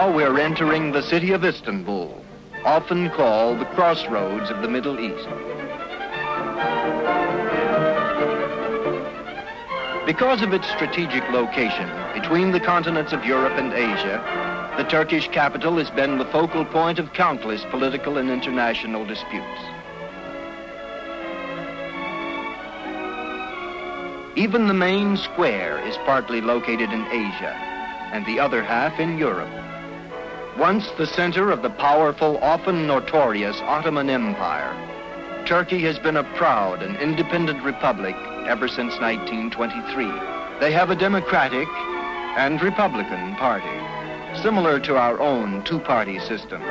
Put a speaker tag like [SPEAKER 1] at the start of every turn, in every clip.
[SPEAKER 1] Now we're entering the city of Istanbul, often called the crossroads of the Middle East. Because of its strategic location between the continents of Europe and Asia, the Turkish capital has been the focal point of countless political and international disputes. Even the main square is partly located in Asia, and the other half in Europe. Once the center of the powerful, often notorious Ottoman Empire, Turkey has been a proud and independent republic ever since 1923. They have a democratic and republican party, similar to our own two-party system.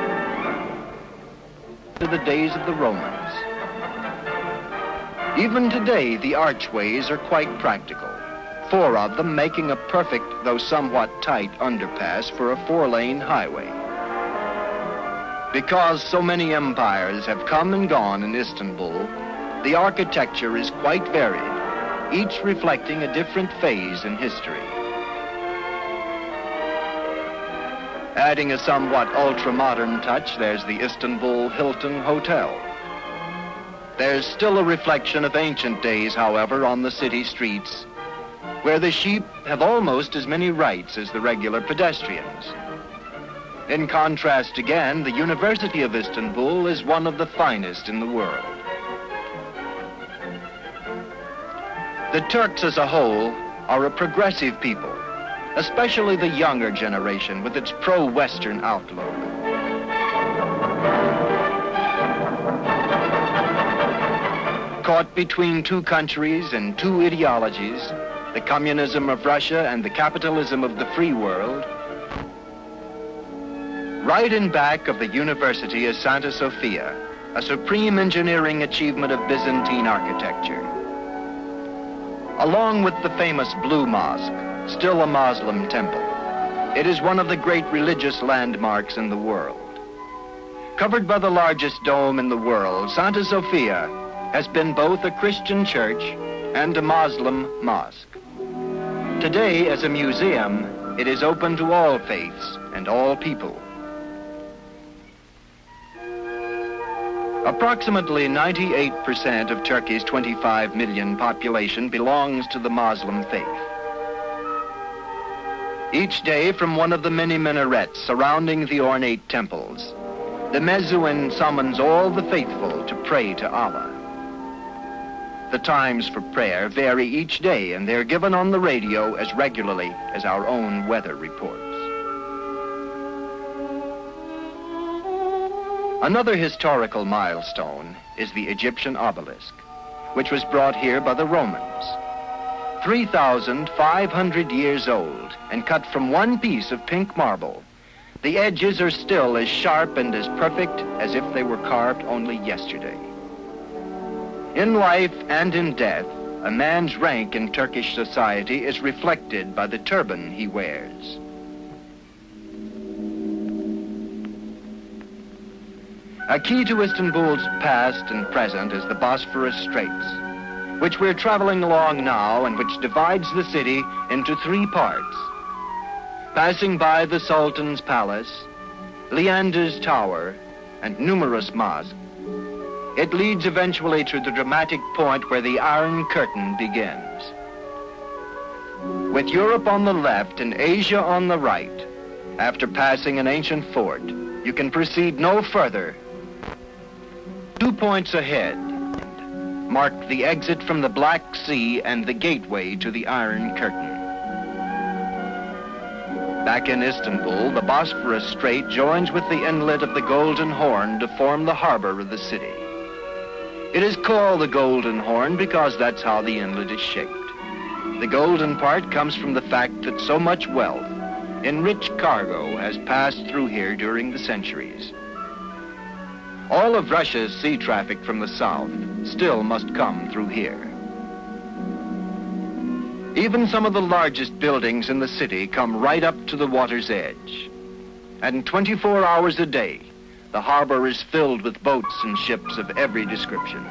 [SPEAKER 1] To the days of the Romans. Even today, the archways are quite practical, 4 of them making a perfect, though somewhat tight, underpass for a 4-lane highway. Because so many empires have come and gone in Istanbul, the architecture is quite varied, each reflecting a different phase in history. Adding a somewhat ultra-modern touch, there's the Istanbul Hilton Hotel. There's still a reflection of ancient days, however, on the city streets, where the sheep have almost as many rights as the regular pedestrians. In contrast again, the University of Istanbul is one of the finest in the world. The Turks as a whole are a progressive people, especially the younger generation with its pro-Western outlook. Caught between 2 countries and 2 ideologies, the communism of Russia and the capitalism of the free world, right in back of the university is Santa Sofia, a supreme engineering achievement of Byzantine architecture. Along with the famous Blue Mosque, still a Muslim temple, it is one of the great religious landmarks in the world. Covered by the largest dome in the world, Santa Sofia has been both a Christian church and a Muslim mosque. Today, as a museum, it is open to all faiths and all people. Approximately 98% of Turkey's 25 million population belongs to the Muslim faith. Each day, from one of the many minarets surrounding the ornate temples, the Mezzouin summons all the faithful to pray to Allah. The times for prayer vary each day, and they're given on the radio as regularly as our own weather reports. Another historical milestone is the Egyptian obelisk, which was brought here by the Romans. 3,500 years old and cut from one piece of pink marble, the edges are still as sharp and as perfect as if they were carved only yesterday. In life and in death, a man's rank in Turkish society is reflected by the turban he wears. A key to Istanbul's past and present is the Bosphorus Straits, which we're traveling along now and which divides the city into 3 parts. Passing by the Sultan's Palace, Leander's Tower, and numerous mosques, it leads eventually to the dramatic point where the Iron Curtain begins. With Europe on the left and Asia on the right, after passing an ancient fort, you can proceed no further. 2 points ahead mark the exit from the Black Sea and the gateway to the Iron Curtain. Back in Istanbul, the Bosphorus Strait joins with the inlet of the Golden Horn to form the harbor of the city. It is called the Golden Horn because that's how the inlet is shaped. The golden part comes from the fact that so much wealth, enriched cargo, has passed through here during the centuries. All of Russia's sea traffic from the south still must come through here. Even some of the largest buildings in the city come right up to the water's edge. And 24 hours a day, the harbor is filled with boats and ships of every description.